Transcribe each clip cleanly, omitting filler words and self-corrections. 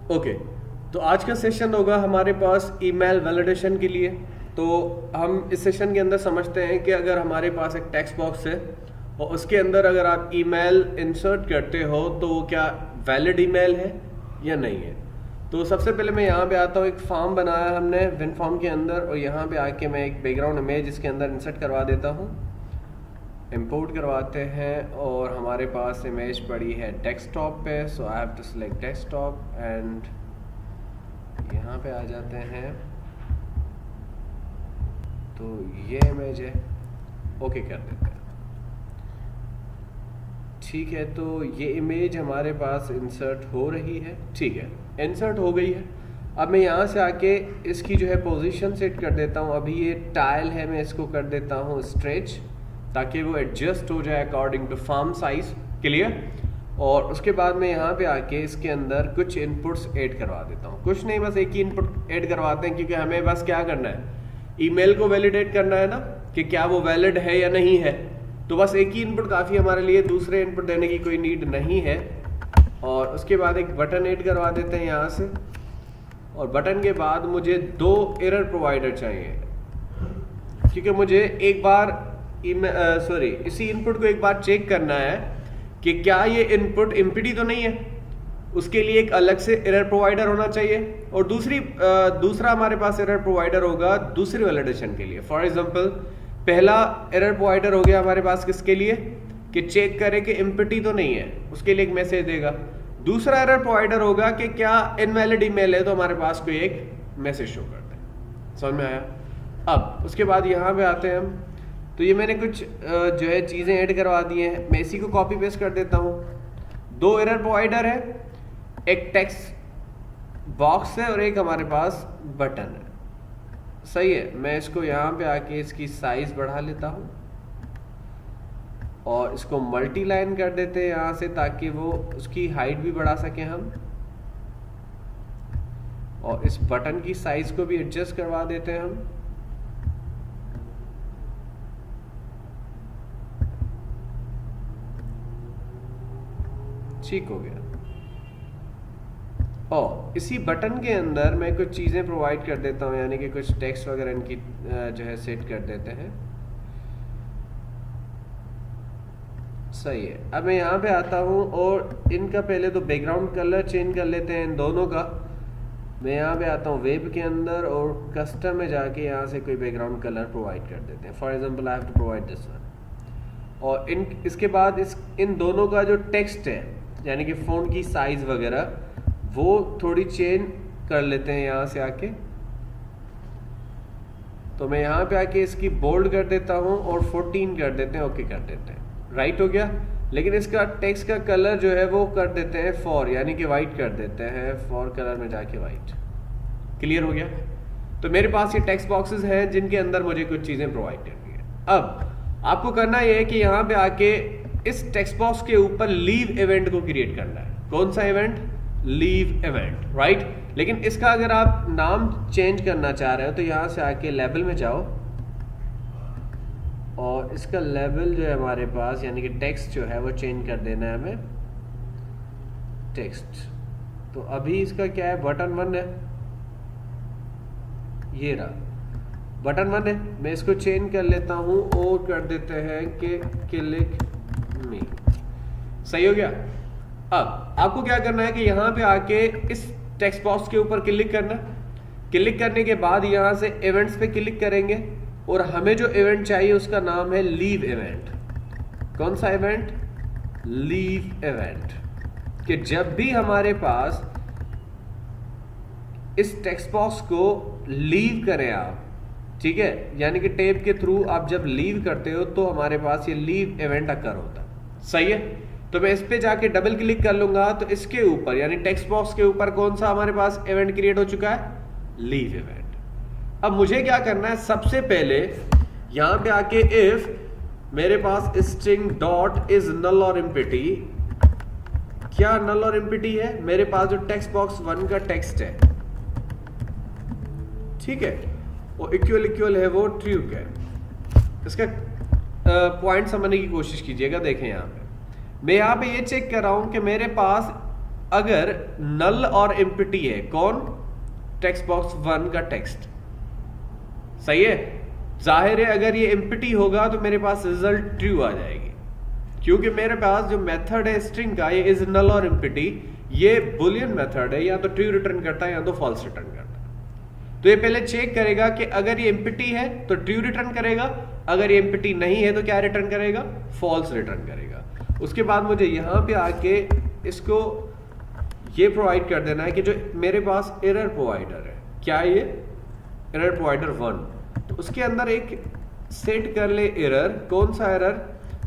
Okay, तो आज का सेशन होगा हमारे पास ईमेल वैलिडेशन के लिए। तो हम इस सेशन के अंदर समझते हैं कि अगर हमारे पास एक टेक्स्ट बॉक्स है और उसके अंदर अगर आप ईमेल इंसर्ट करते हो तो वो क्या वैलिड ईमेल है या नहीं है। तो सबसे पहले मैं यहाँ पे आता हूँ, एक फॉर्म बनाया हमने विन फॉर्म के अंदर, और यहाँ पे आके मैं एक बैकग्राउंड इमेज इसके अंदर इंसर्ट करवा देता हूँ। इंपोर्ट करवाते हैं और हमारे पास इमेज पड़ी है डेस्कटॉप पे, so I have to select desktop and यहाँ पे आ जाते हैं। तो ये इमेज है, ओके कर देते हैं। ठीक है, तो ये इमेज हमारे पास इंसर्ट हो रही है। ठीक है, इंसर्ट हो गई है। अब मैं यहाँ से आके इसकी जो है पोजीशन सेट कर देता हूँ। अभी ये टाइल है, मैं इसको कर देता हूँ स्ट्रेच, ताकि वो एडजस्ट हो जाए according to form size. Clear. और उसके बाद मैं यहाँ पे आके इसके अंदर कुछ इनपुट्स ऐड करवा देता हूँ। कुछ नहीं, बस एक ही इनपुट ऐड करवाते हैं, क्योंकि हमें बस क्या करना है, ईमेल को वैलिडेट करना है ना, कि क्या वो वैलिड है या नहीं है। तो बस एक ही इनपुट काफ़ी हमारे लिए, दूसरे इनपुट देने की कोई नीड नहीं है। और उसके बाद एक बटन ऐड करवा देते हैं यहाँ से, और बटन के बाद मुझे 2 एरर प्रोवाइडर चाहिए, क्योंकि मुझे एक बार इसी इनपुट को एक बार चेक करना है कि क्या ये इनपुट एम्प्टी तो नहीं है। उसके लिए एक अलग से एरर प्रोवाइडर होना चाहिए, और दूसरा हमारे पास एरर प्रोवाइडर होगा दूसरी वैलिडेशन के लिए। फॉर एग्जांपल, पहला एरर प्रोवाइडर हो गया हमारे पास किसके लिए, कि चेक करे कि एम्प्टी तो नहीं है, उसके लिए एक मैसेज देगा। दूसरा एरर प्रोवाइडर होगा कि क्या इनवैलिड ईमेल है, तो हमारे पास कोई एक मैसेज शो करता है। समझ में आया। अब उसके बाद यहाँ पे आते हैं हम। तो ये मैंने कुछ जो है चीज़ें ऐड करवा दी हैं, मैं इसी को कॉपी पेस्ट कर देता हूँ। 2 एरर प्रोवाइडर है, एक टेक्स्ट बॉक्स है और एक हमारे पास बटन है। सही है, मैं इसको यहाँ पे आके इसकी साइज बढ़ा लेता हूँ और इसको मल्टी लाइन कर देते हैं यहाँ से, ताकि वो उसकी हाइट भी बढ़ा सकें हम। और इस बटन की साइज को भी एडजस्ट करवा देते हैं हम। ठीक हो गया। और इसी बटन के अंदर मैं कुछ चीज़ें प्रोवाइड कर देता हूँ, यानी कि कुछ टेक्स्ट वगैरह इनकी जो है सेट कर देते हैं। सही है। अब मैं यहाँ पे आता हूँ और इनका पहले तो बैकग्राउंड कलर चेंज कर लेते हैं इन दोनों का। मैं यहाँ पे आता हूँ वेब के अंदर और कस्टम में जाके यहाँ से कोई बैकग्राउंड कलर प्रोवाइड कर देते हैं। For example, I have to provide this one. और इसके बाद इन दोनों का जो टेक्स्ट है, यानी कि फ़ॉन्ट की साइज़ वगैरह, वो थोड़ी चेंज कर लेते हैं यहाँ से आके। तो मैं यहाँ पे आके इसकी बोल्ड कर देता हूँ और 14 कर देते हैं, ओके कर देते हैं। राइट हो गया। लेकिन इसका टेक्स्ट का कलर जो है वो कर देते हैं फॉर, यानी कि वाइट कर देते हैं। फॉर कलर में जाके वाइट। क्लियर हो गया। तो मेरे पास ये टेक्स्ट बॉक्सेस हैं जिनके अंदर मुझे कुछ चीज़ें प्रोवाइड करनी है। अब आपको करना ये है कि यहाँ पे आके इस टेक्स्ट बॉक्स के ऊपर लीव इवेंट को क्रिएट करना है। कौन सा इवेंट? Leave event, right. लेकिन इसका अगर आप नाम चेंज करना चाह रहे हो तो यहाँ से आके लेबल में जाओ, और इसका लेवल जो है हमारे पास, यानी कि टेक्स्ट जो है वो चेंज कर देना है हमें, टेक्स्ट। तो अभी इसका क्या है, बटन 1 है, ये रहा बटन 1 है। मैं इसको चेंज कर लेता हूँ और कर देते हैं कि क्लिक मी। सही हो गया। अब आपको क्या करना है कि यहाँ पे आके इस टेक्स्ट बॉक्स के ऊपर क्लिक करना। क्लिक करने के बाद यहाँ से इवेंट्स पे क्लिक करेंगे, और हमें जो इवेंट चाहिए उसका नाम है लीव इवेंट। कौन सा इवेंट? Leave event. कि जब भी हमारे पास इस टेक्स्ट बॉक्स को लीव करें आप, ठीक है, यानी कि टैब के थ्रू आप जब लीव करते हो तो हमारे पास ये लीव इवेंट अकर होता है। सही है। तो मैं इस पे जाके डबल क्लिक कर लूंगा, तो इसके ऊपर यानी टेक्स्ट बॉक्स के ऊपर कौन सा हमारे पास इवेंट क्रिएट हो चुका है? Leave event. अब मुझे क्या करना है, सबसे पहले यहाँ पे आके इफ मेरे पास स्ट्रिंग डॉट इज नल और एम्प्टी, क्या नल और एम्प्टी है? मेरे पास जो टेक्स्ट बॉक्स 1 का टेक्स्ट है, ठीक है, वो इक्वल है, वो ट्रू है। इसका पॉइंट समझने की कोशिश कीजिएगा। देखें यहाँ पे मैं यहाँ पे ये चेक कर रहा हूँ कि मेरे पास अगर नल और एम्प्टी है, कौन? टेक्स्ट बॉक्स 1 का टेक्स्ट, सही है। जाहिर है अगर ये एम्प्टी होगा तो मेरे पास रिजल्ट ट्रू आ जाएगी, क्योंकि मेरे पास जो मेथड है स्ट्रिंग का, ये इज नल और एम्प्टी, ये बुलियन मेथड है, या तो ट्रू रिटर्न करता है या तो फॉल्स रिटर्न करता है। तो ये पहले चेक करेगा कि अगर ये एम्प्टी है तो ट्रू रिटर्न करेगा, अगर ये एम्प्टी नहीं है तो क्या रिटर्न करेगा? फॉल्स रिटर्न करेगा। उसके बाद मुझे यहाँ पे आके इसको ये प्रोवाइड कर देना है कि जो मेरे पास एरर प्रोवाइडर है, क्या है ये? एरर प्रोवाइडर 1, तो उसके अंदर एक सेट कर ले एरर। कौन सा एरर?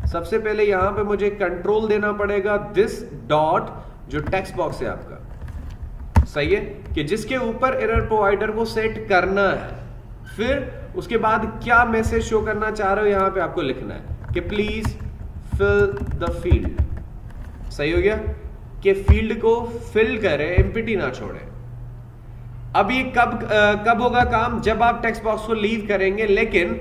सबसे पहले यहां पे मुझे कंट्रोल देना पड़ेगा दिस डॉट, जो टेक्स्ट बॉक्स है आपका, सही है, कि जिसके ऊपर एरर प्रोवाइडर को सेट करना है। फिर उसके बाद क्या मैसेज शो करना चाह रहे हो यहां पे आपको लिखना है कि प्लीज फिल द फील्ड, सही हो गया, कि फील्ड को फिल करे, एम्प्टी ना छोड़े। अब ये कब होगा काम? जब आप टेक्स्ट बॉक्स को लीव करेंगे, लेकिन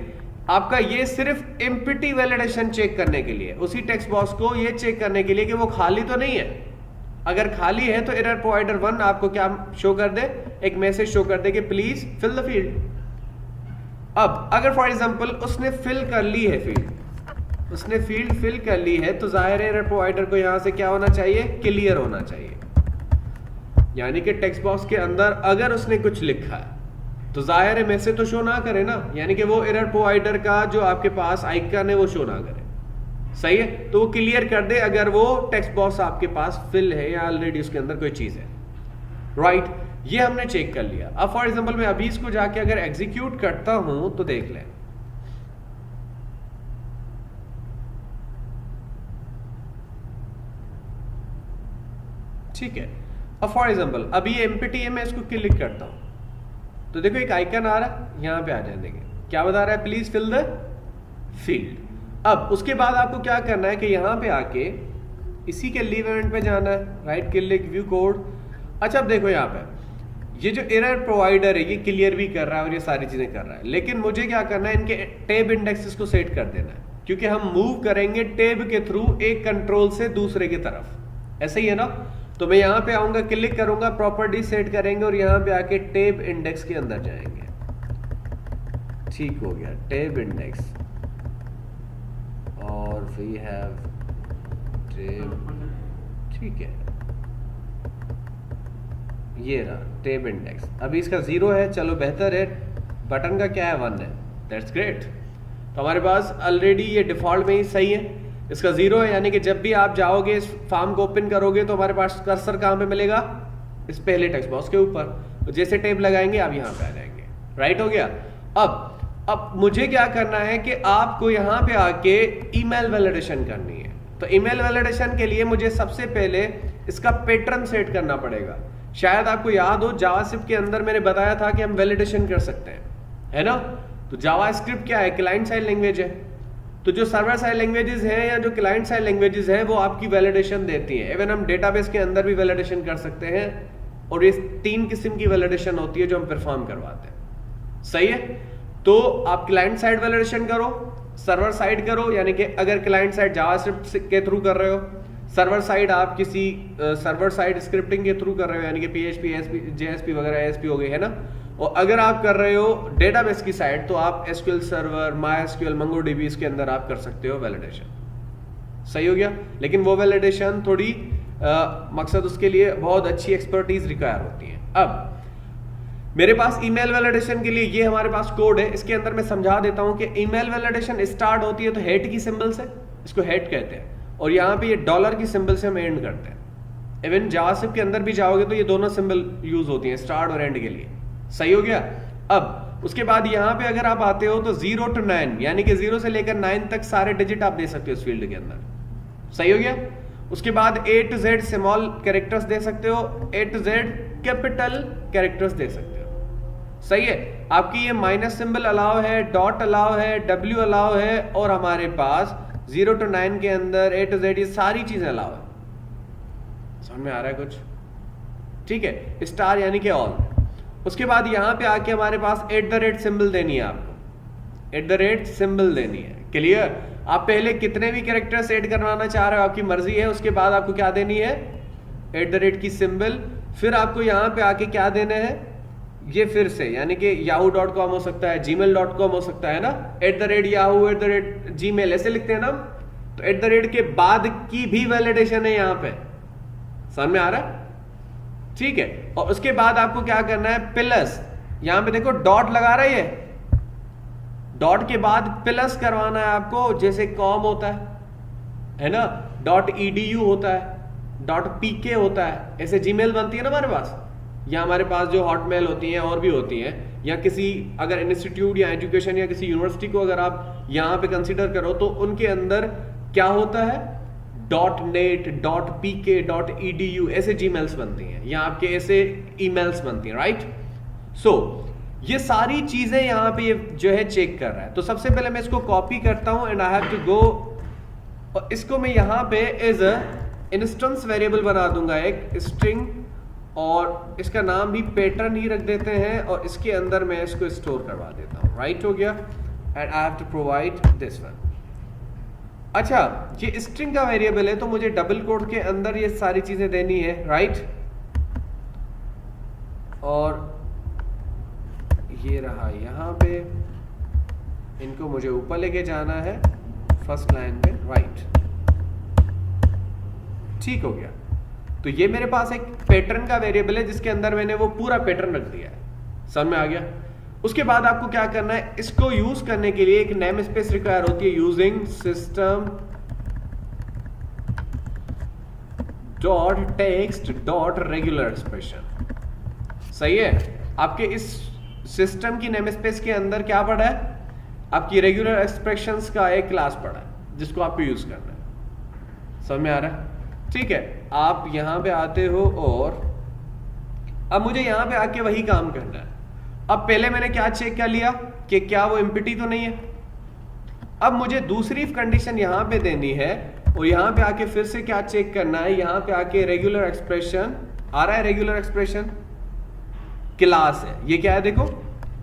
आपका ये सिर्फ एम्प्टी वैलिडेशन चेक करने के लिए, उसी टेक्स्ट बॉक्स को ये चेक करने के लिए कि वो खाली तो नहीं है। अगर खाली है तो एरर प्रोवाइडर 1 आपको क्या शो कर दे? एक मैसेज शो कर दे कि प्लीज फिल द फील्ड। अब अगर फॉर एग्जांपल उसने फिल कर ली है फील्ड, उसने फील्ड फिल कर ली है, तो जाहिर है एरर प्रोवाइडर को यहां से क्या होना चाहिए? क्लियर होना चाहिए। यानी कि टेक्स्ट बॉक्स के अंदर अगर उसने कुछ लिखा है तो जाहिर है मैसेज तो शो ना करे ना, यानी कि वो एरर प्रोवाइडर का जो आपके पास आइकन है वो शो ना करे, सही है। तो वो क्लियर कर दे अगर वो टेक्स्ट बॉक्स आपके पास फिल है या ऑलरेडी उसके अंदर कोई चीज है, राइट। ये हमने चेक कर लिया। अब फॉर एग्जांपल मैं अभी इसको जाके अगर एग्जीक्यूट करता हूं तो देख लें, ठीक है। अब फॉर एग्जांपल अभी एम्प्टी है, मैं इसको क्लिक करता हूं तो देखो एक आइकन आ रहा है, यहां पे आ जाए, देखिए क्या बता रहा है? Please fill the field. अब उसके बाद आपको क्या करना है कि यहां पे आके इसी के लीव इवेंट पे जाना है, राइट क्लिक व्यू कोड। अच्छा अब देखो यहाँ पे ये जो एरर प्रोवाइडर है ये क्लियर भी कर रहा है और ये सारी चीजें कर रहा है, लेकिन मुझे क्या करना है? इनके टेब इंडेक्सेस को सेट कर देना है, क्योंकि हम मूव करेंगे टेब के थ्रू एक कंट्रोल से दूसरे की तरफ, ऐसे ही है ना। तो मैं यहां पे आऊंगा, क्लिक करूंगा, प्रॉपर्टी सेट करेंगे और यहां पे आके टेब इंडेक्स के अंदर जाएंगे, ठीक हो गया, टेब इंडेक्स, और वी हैव टेब, ठीक है, ये रहा टेब इंडेक्स। अभी इसका 0 है, चलो बेहतर है। बटन का क्या है? 1 है, दैट्स ग्रेट। तो हमारे पास ऑलरेडी ये डिफॉल्ट में ही सही है। इसका 0 है, यानी कि जब भी आप जाओगे इस फॉर्म को ओपन करोगे तो हमारे पास कर्सर कहां पे मिलेगा? इस पहले टेक्स्ट बॉक्स के ऊपर। तो जैसे टेब लगाएंगे आप यहां पे आ जाएंगे, राइट हो गया। अब मुझे क्या करना है कि आपको यहां पे आके ईमेल वैलिडेशन करनी है। तो ईमेल वैलिडेशन के लिए मुझे सबसे पहले इसका पैटर्न सेट करना पड़ेगा। शायद आपको याद हो जावास्क्रिप्ट के अंदर मैंने बताया था कि हम वैलिडेशन कर सकते हैं, है ना। तो जावास्क्रिप्ट क्या है? क्लाइंट साइड लैंग्वेज है। तो जो सर्वर साइड लैंग्वेजेस हैं या जो क्लाइंट साइड लैंग्वेजेस हैं वो आपकी वैलिडेशन देती हैं। इवन हम डेटाबेस के अंदर भी वैलिडेशन कर सकते हैं, और ये 3 किस्म की वैलिडेशन होती है जो हम परफॉर्म करवाते हैं, सही है। तो आप क्लाइंट साइड वैलिडेशन करो, सर्वर साइड करो, यानी कि अगर क्लाइंट साइड जावास्क्रिप्ट के थ्रू कर रहे हो, सर्वर साइड आप किसी सर्वर साइड स्क्रिप्टिंग के थ्रू कर रहे हो, यानी कि PHP, ASP, JSP वगैरह ASP हो गई, है ना। और अगर आप कर रहे हो डेटाबेस की साइड तो आप SQL सर्वर, MySQL, MongoDB इसके अंदर आप कर सकते हो वैलिडेशन, सही हो गया। लेकिन वो वैलिडेशन थोड़ी मकसद उसके लिए बहुत अच्छी एक्सपर्टीज रिक्वायर होती है। अब मेरे पास ईमेल वैलिडेशन के लिए ये हमारे पास कोड है, इसके अंदर मैं समझा देता हूं कि ईमेल वैलिडेशन स्टार्ट होती है तो हेट की सिंबल से, इसको हेट कहते हैं, और यहाँ पे ये डॉलर की सिंबल से हम एंड करते हैं। इवन जावास्क्रिप्ट के अंदर भी जाओगे तो ये दोनों सिंबल यूज होती हैं स्टार्ट और एंड के लिए, सही हो गया। अब उसके बाद यहाँ पे अगर आप आते हो तो 0 to 9, यानी कि 0 से लेकर 9 तक सारे डिजिट आप दे सकते हो इस फील्ड के अंदर, सही हो गया। उसके बाद A to Z small characters दे सकते हो, A to Z capital characters दे सकते हो, सही है। आपकी ये माइनस सिंबल अलाउ है, डॉट अलाउ है, W अलाउ है, और हमारे पास 0 to 9 के अंदर A to Z ये सारी चीजें अलाउ है। समझ में आ रहा है कुछ? ठीक है, स्टार यानी कि ऑल। उसके बाद यहां पे आके हमारे पास @ सिंबल देनी है, आपको @ सिंबल देनी है, क्लियर। आप पहले कितने भी कैरेक्टर्स ऐड करवाना चाह रहे हो आपकी मर्जी है, उसके बाद आपको क्या देनी है? @ की सिंबल, फिर आपको यहां पे आके क्या देना है, ये फिर से यानी कि yahoo.com हो सकता है, gmail.com हो सकता है ना, @yahoo @gmail ऐसे लिखते हैं ना, तो @ के बाद की भी वैलिडेशन है यहां पे, समझ में आ रहा है? ठीक है, और उसके बाद आपको क्या करना है, प्लस, यहां पे देखो डॉट लगा रहा है, डॉट के बाद प्लस करवाना है आपको, जैसे कॉम होता है ना, .edu होता है, .pk होता है, ऐसे जीमेल बनती है ना हमारे पास, या हमारे पास जो हॉटमेल होती हैं और भी होती हैं, या किसी अगर इंस्टीट्यूट या एजुकेशन या किसी यूनिवर्सिटी को अगर आप यहां पे कंसीडर करो तो उनके अंदर क्या होता है, .net .pk .edu ऐसे जीमेल्स बनती हैं, या आपके ऐसे ईमेल्स बनती हैं, राइट? सो ये सारी चीजें यहां पे ये जो है चेक कर रहा है। तो सबसे पहले मैं इसको कॉपी करता हूं and I have to go, और इसको मैं यहां पे एज अ इंस्टेंस वेरिएबल बना दूंगा, एक स्ट्रिंग, और इसका नाम भी पैटर्न ही रख देते हैं, और इसके अंदर मैं इसको स्टोर करवा देता हूं, राइट? हो गया, and I have to provide this one. अच्छा, ये स्ट्रिंग का वेरिएबल है तो मुझे डबल कोट के अंदर ये सारी चीजें देनी है, राइट? और ये रहा यहां पे, इनको मुझे ऊपर लेके जाना है फर्स्ट लाइन पे, राइट? ठीक हो गया। तो ये मेरे पास एक पैटर्न का वेरिएबल है जिसके अंदर मैंने वो पूरा पैटर्न रख दिया है, समझ में आ गया? उसके बाद आपको क्या करना है, इसको यूज करने के लिए एक नेम स्पेस रिक्वायर होती है, using system dot text dot regular expression. सही है, आपके इस सिस्टम की नेम स्पेस के अंदर क्या पड़ा है, आपकी रेगुलर एक्सप्रेशंस का एक क्लास पड़ा है जिसको आपको यूज करना है, समझ में आ रहा है? ठीक है, आप यहां पे आते हो और अब मुझे यहां पे आके वही काम करना है। अब पहले मैंने क्या चेक कर लिया कि क्या वो एम्प्टी तो नहीं है, अब मुझे दूसरी कंडीशन यहां पे देनी है, और यहां पे आके फिर से क्या चेक करना है, यहां पे आके रेगुलर एक्सप्रेशन आ रहा है, रेगुलर एक्सप्रेशन क्लास है, ये क्या है देखो,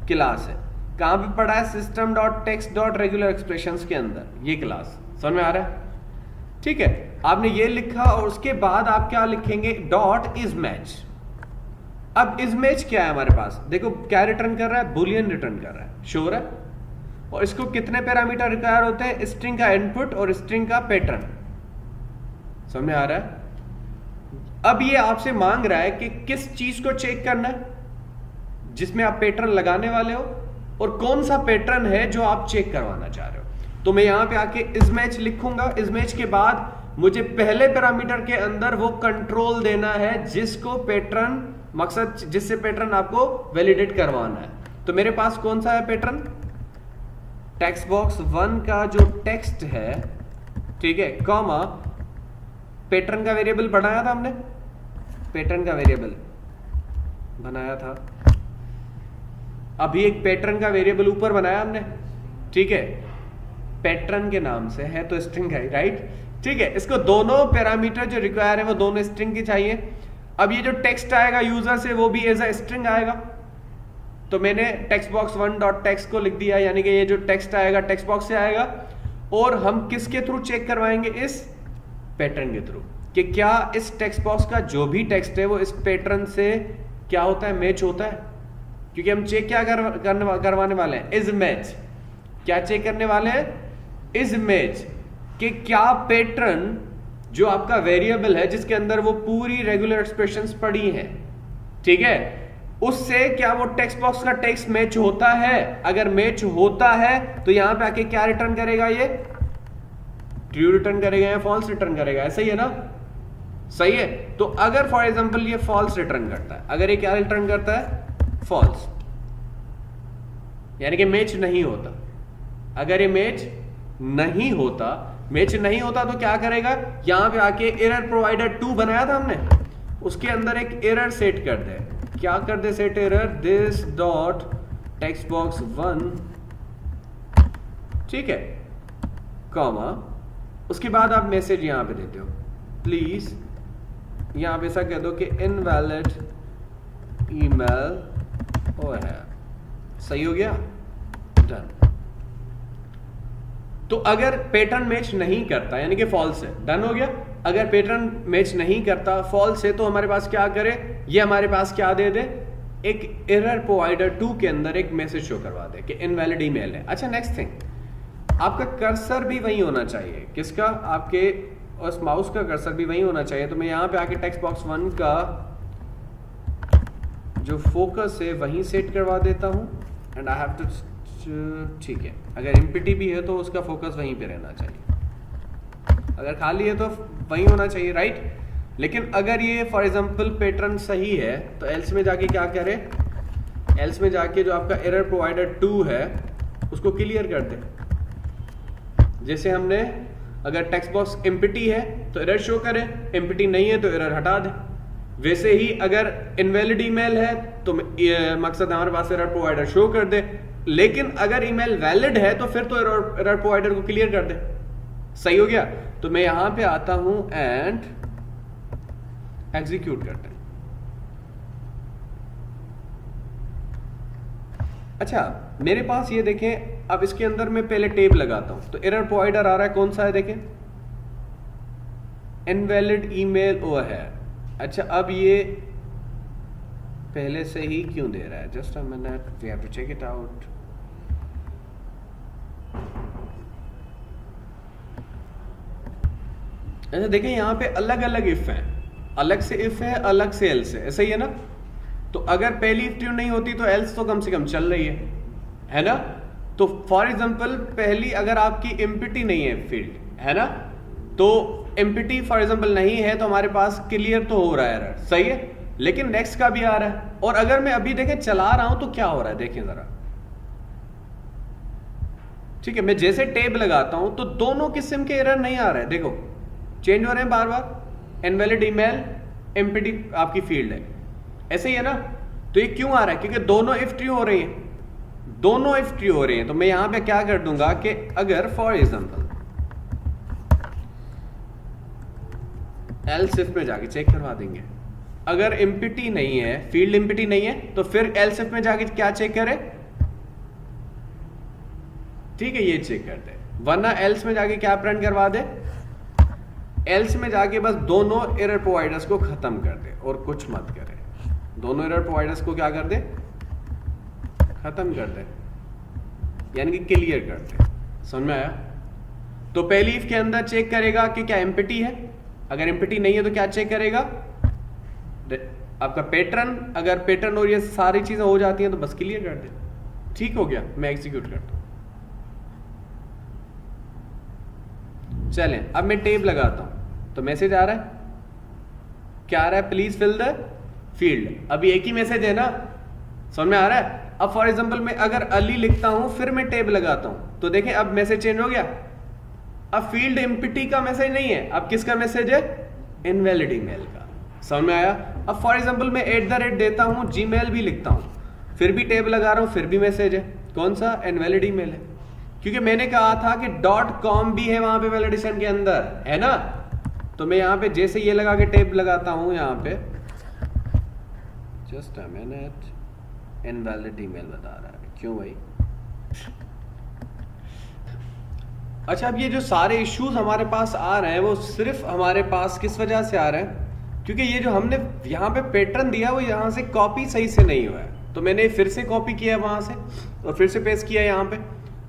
क्लास है, कहां पे पड़ा है, system dot text dot regular expression के अंदर, ये क्लास, समझ में आ रहा है? ठीक है, आपने ये लिखा, और उसके बाद आप क्या लिखेंगे, डॉट इज मैच। अब इज मैच क्या है हमारे पास, देखो क्या रिटर्न कर रहा है, बुलियन रिटर्न कर रहा है, श्योर है? और इसको कितने पैरामीटर रिक्वायर होते हैं, स्ट्रिंग का इनपुट और स्ट्रिंग का पैटर्न, समझ में आ रहा है? अब ये आपसे मांग रहा है कि किस चीज को चेक करना है जिसमें आप पैटर्न लगाने वाले हो, और कौन सा पैटर्न है जो आप चेक करवाना चाह रहे हो। तो मैं यहां पे आके इज मैच लिखूंगा, इज मैच के बाद मुझे पहले पैरामीटर के अंदर वो कंट्रोल देना है जिसको पैटर्न, मकसद जिससे पैटर्न आपको वैलिडेट करवाना है। तो मेरे पास कौन सा है पैटर्न, टेक्स्ट बॉक्स 1 का जो टेक्स्ट है, ठीक है, कॉमा पैटर्न का वेरिएबल बनाया था हमने, पैटर्न का वेरिएबल बनाया था, अभी एक पैटर्न का वेरिएबल ऊपर बनाया हमने, ठीक है, पैटर्न के नाम से है तो स्ट्रिंग है, राइट? ठीक है, इसको दोनों पैरामीटर जो रिक्वायर है वो दोनों स्ट्रिंग की चाहिए। अब ये जो टेक्स्ट आएगा यूजर से वो भी एज अ स्ट्रिंग आएगा, तो मैंने टेक्स्ट बॉक्स 1 डॉट टेक्स्ट को लिख दिया, यानी कि ये जो टेक्स्ट आएगा टेक्स्ट बॉक्स से आएगा, और हम किसके थ्रू चेक करवाएंगे, इस पैटर्न के थ्रू, कि क्या इस टेक्स्ट बॉक्स का जो भी टेक्स्ट है वो इस पैटर्न से क्या होता है, मैच होता है। क्योंकि हम चेक क्या करवाने वाले हैं, इज मैच। क्या चेक करने वाले हैं, इज मैच, कि क्या पैटर्न जो आपका वेरिएबल है जिसके अंदर वो पूरी रेगुलर एक्सप्रेशंस पड़ी हैं, ठीक है, उससे क्या वो टेक्स्ट बॉक्स का टेक्स्ट मैच होता है। अगर मैच होता है तो यहां पे आके क्या रिटर्न करेगा, ये ट्रू रिटर्न करेगा या फॉल्स रिटर्न करेगा, ऐसा ही है ना? सही है। तो अगर फॉर एग्जांपल ये फॉल्स रिटर्न करता है, अगर ये क्या रिटर्न करता है, फॉल्स, यानी कि मैच नहीं होता। अगर ये मैच नहीं होता, मैच नहीं होता तो क्या करेगा, यहां पे आके एरर प्रोवाइडर 2 बनाया था हमने, उसके अंदर एक एरर सेट कर दे। क्या कर दे set error, this dot text box 1, ठीक है, कॉमा, उसके बाद आप मैसेज यहां पे देते हो, प्लीज यहां पे ऐसा कह दो कि इनवैलिड ईमेल और है, सही हो गया, डन। तो अगर पैटर्न मैच नहीं करता यानी कि फॉल्स है, डन हो गया। अगर पैटर्न मैच नहीं करता, फॉल्स है, तो हमारे पास क्या करे, ये हमारे पास क्या दे दे, एक एरर प्रोवाइडर 2 के अंदर एक मैसेज शो करवा दे कि इनवैलिड ईमेल है। अच्छा, नेक्स्ट थिंग, आपका कर्सर भी वही होना चाहिए, किसका, आपके उस माउस का कर्सर भी वही होना चाहिए। तो मैं यहाँ पे आके टेक्स्ट बॉक्स 1 का जो फोकस है वहीं सेट करवा देता हूँ एंड आई हैव टू, ठीक है, अगर एम्प्टी भी है तो उसका फोकस वहीं पे रहना चाहिए, अगर खाली है तो वहीं होना चाहिए, राइट। लेकिन अगर ये फॉर एग्जांपल पैटर्न सही है तो एल्स में जाके क्या करे, एल्स में जाके जो आपका एरर प्रोवाइडर 2 है उसको क्लियर कर दे। जैसे हमने अगर टेक्स्ट बॉक्स एम्प्टी है तो एरर शो करे, एम्प्टी नहीं है तो एरर हटा दे। वैसे ही अगर इनवैलिड ईमेल है तो मकसद हमारे पास एरर प्रोवाइडर शो कर दे, लेकिन अगर ईमेल वैलिड है तो फिर तो एरर प्रोवाइडर को क्लियर कर दे। सही हो गया। तो मैं यहां पे आता हूं एंड एग्जीक्यूट करते हैं। अच्छा, मेरे पास ये देखें, अब इसके अंदर मैं पहले टेब लगाता हूं तो एरर प्रोवाइडर आ रहा है, कौन सा है देखें, इनवैलिड ईमेल वो है। अच्छा, अब ये पहले से ही क्यों दे रहा है, just a minute, we have to check it out. अच्छा देखें, यहां पे अलग अलग इफ है, अलग से इफ है, अलग से एल्स है, ऐसा ही है ना। तो अगर पहली इफ ट्रू नहीं होती तो एल्स तो कम से कम चल रही है ना। तो फॉर एग्जांपल पहली अगर आपकी एम्प्टी नहीं है फील्ड, है ना, तो एम्प्टी फॉर एग्जांपल नहीं है तो हमारे पास क्लियर तो हो रहा है एरर, सही है। लेकिन नेक्स्ट का भी आ रहा है, और अगर मैं अभी देखें चला रहा हूं तो क्या हो रहा है, देखें जरा, ठीक है। मैं जैसे टेब लगाता हूं तो दोनों किस्म के एरर नहीं आ रहे हैं, देखो चेंज हो रहे हैं बार बार। इनवैलिड ईमेल एम्प्टी आपकी फील्ड है, ऐसे ही है ना। तो ये क्यों आ रहा है, क्योंकि दोनों इफ ट्रू हो रही हैं, दोनों इफ ट्रू हो रही हैं। तो मैं यहां पे क्या कर दूंगा कि अगर फॉर एग्जांपल एल्स इफ में जाके चेक करवा देंगे, अगर एम्प्टी नहीं है, फील्ड एम्प्टी नहीं है, तो फिर एल्स इफ में जाके क्या चेक करे, ठीक है, ये चेक कर दे। वरना एल्स में जाके क्या प्रिंट करवा दे, एल्स में जाके बस दोनों एरर प्रोवाइडर्स को खत्म कर दे और कुछ मत करे। दोनों एरर प्रोवाइडर्स को क्या कर दे, खत्म कर दे, यानी कि क्लियर कर दे। समझ में आया। तो पहली इफ के अंदर चेक करेगा कि क्या एम्प्टी है, अगर एम्प्टी नहीं है तो क्या चेक करेगा, आपका पैटर्न, अगर पैटर्न और ये सारी चीजें हो जाती हैं तो बस क्लियर कर दे। ठीक हो गया, मैं एग्जीक्यूट करता हूं। चलें, अब मैं टेब लगाता हूं तो मैसेज आ रहा है, क्या आ रहा है, प्लीज फिल द फील्ड। अभी एक ही मैसेज है ना, समझ में आ रहा है। अब फॉर एग्जांपल मैं अगर अली लिखता हूं फिर मैं टेब लगाता हूं तो देखें अब मैसेज चेंज हो गया। अब फील्ड एम्प्टी का मैसेज नहीं है, अब किसका मैसेज है, इनवैलिड ईमेल का। समझ में आया। अब फॉर एग्जांपल मैं @ देता हूं, जीमेल भी लिखता हूं, फिर भी टेब लगा रहा हूं, फिर भी मैसेज है, कौन सा, इनवैलिड ईमेल है। क्योंकि मैंने कहा था कि .com भी है वहां पे वैलिडेशन के अंदर, है ना। तो मैं यहां पे जैसे ये लगा के टेब लगाता हूं, यहां पे just a minute, invalid email बता रहा है, क्यों भाई। अच्छा, अब ये जो सारे इश्यूज हमारे पास आ रहे हैं वो सिर्फ हमारे पास किस वजह से आ रहे हैं, क्योंकि ये जो हमने यहाँ पे पैटर्न दिया वो यहाँ से कॉपी सही से नहीं हुआ है। तो मैंने फिर से कॉपी किया वहां से और फिर से पेस्ट किया यहाँ पे।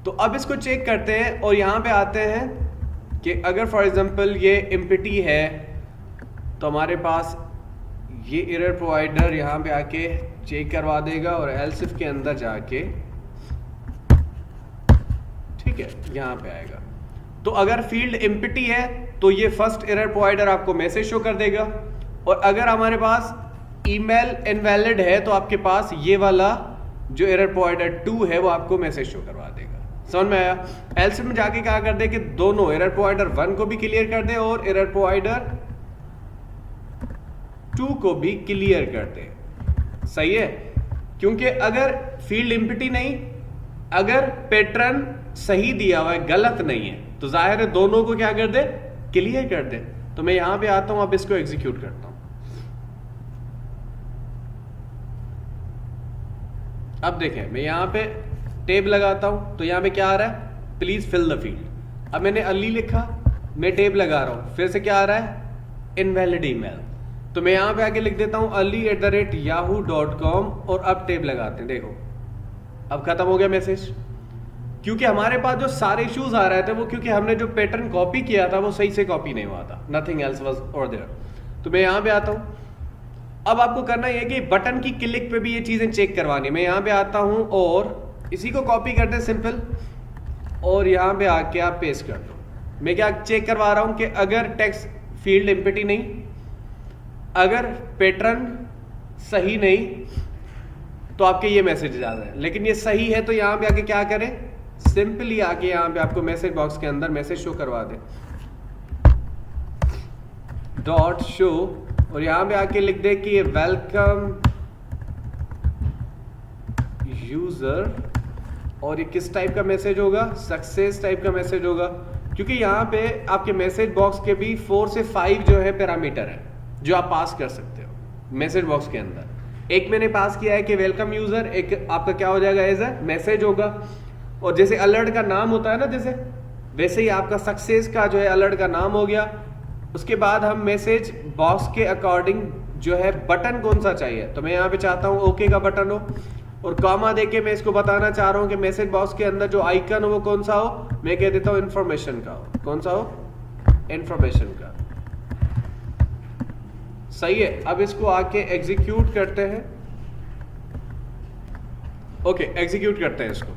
तो अब इसको चेक करते हैं और यहाँ पे आते हैं कि अगर फॉर एग्जांपल ये एम्प्टी है तो हमारे पास ये एरर प्रोवाइडर यहाँ पे आके चेक करवा देगा और एल्स इफ के अंदर जाके, ठीक है, यहाँ पे आएगा। तो अगर फील्ड एम्प्टी है तो ये फर्स्ट एरर प्रोवाइडर आपको मैसेज शो कर देगा, और अगर हमारे पास ईमेल इनवैलिड है तो आपके पास ये वाला जो एरर प्रोवाइडर 2 है वो आपको मैसेज शो करवा देगा। समझ में आया। एल्स में जाके क्या कर दे कि दोनों एरर प्रोवाइडर 1 को भी क्लियर कर दे और एरर प्रोवाइडर 2 को भी क्लियर कर दे। सही है, क्योंकि अगर फील्ड एम्प्टी नहीं, अगर पैटर्न सही दिया हुआ है, गलत नहीं है, तो जाहिर है दोनों को क्या कर दे, क्लियर कर दे। तो मैं यहां पे आता हूं, अब इसको एग्जीक्यूट करता हूं। अब देखें, मैं यहां पे टेब लगाता हूं तो यहां पे क्या आ रहा है, प्लीज फिल द फील्ड। अब मैंने अली लिखा, मैं टेब लगा रहा हूं, फिर से क्या आ रहा है, इनवैलिड ईमेल। तो मैं यहाँ पे आके लिख देता हूँ ali@yahoo.com और अब टेब लगाते हैं। देखो अब खत्म हो गया मैसेज, क्योंकि हमारे पास जो सारे इश्यूज आ रहे थे वो क्योंकि हमने जो पैटर्न कॉपी किया था वो सही से कॉपी नहीं हुआ था, नथिंग एल्स वाज और देयर। तो मैं यहाँ पे आता हूँ। अब आपको करना है कि बटन की क्लिक पे भी ये चीजें चेक करवानी। मैं यहाँ पे आता हूँ और इसी को कॉपी करते हैं सिंपल, और यहाँ पे आके आप पेस्ट कर दो। मैं क्या चेक करवा रहा हूँ कि अगर टेक्स्ट फील्ड एम्प्टी नहीं, अगर पैटर्न सही नहीं, तो आपके ये मैसेज आ रहे हैं। लेकिन ये सही है तो यहाँ पे आके क्या करें, सिंपली आके यहाँ पे आपको मैसेज बॉक्स के अंदर मैसेज शो करवा दे, डॉट शो, और यहाँ पे आके लिख दे कि वेलकम यूजर, और ये किस टाइप का मैसेज होगा, सक्सेस टाइप का मैसेज होगा, क्योंकि यहाँ पे आपके मैसेज बॉक्स के भी 4 से 5 जो है पैरामीटर है जो आप पास कर सकते हो मैसेज बॉक्स के अंदर। एक मैंने पास किया है कि वेलकम यूजर, एक आपका क्या हो जाएगा एज ए मैसेज होगा, और जैसे अलर्ट का नाम होता है ना जैसे, वैसे ही आपका सक्सेस का जो है अलर्ट का नाम हो गया। उसके बाद हम मैसेज बॉक्स के अकॉर्डिंग जो है बटन कौन सा चाहिए, तो मैं यहाँ पे चाहता हूँ ओके का बटन हो, और कॉमा देके मैं इसको बताना चाह रहा हूँ कि मैसेज बॉक्स के अंदर जो आइकन हो वो कौन सा हो, मैं कह देता हूँ इन्फॉर्मेशन का हो। कौन सा हो, इन्फॉर्मेशन का। सही है। अब इसको आके एग्जीक्यूट करते हैं। ओके, एग्जीक्यूट करते हैं इसको।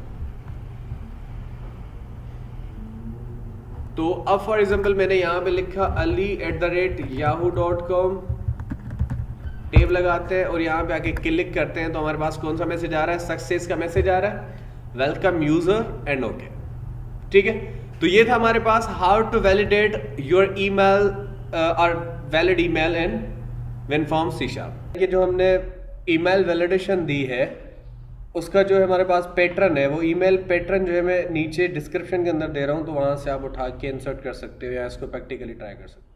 तो अब फॉर एग्जांपल मैंने यहां पे लिखा ali@yahoo.com, टेब लगाते हैं और यहाँ पे आके क्लिक करते हैं तो हमारे पास कौन सा मैसेज आ रहा है, सक्सेस का मैसेज आ रहा है, वेलकम यूजर एंड ओके। ठीक है, तो ये था हमारे पास how to validate your email और valid email in WinForm C#। ये जो हमने ईमेल वैलिडेशन दी है उसका जो है हमारे पास पैटर्न है, वो ईमेल पैटर्न जो है मैं नीचे डिस्क्रिप्शन के अंदर दे रहा हूँ, तो वहाँ से आप उठा के इंसर्ट कर सकते हो या इसको प्रैक्टिकली ट्राई कर सकते हो।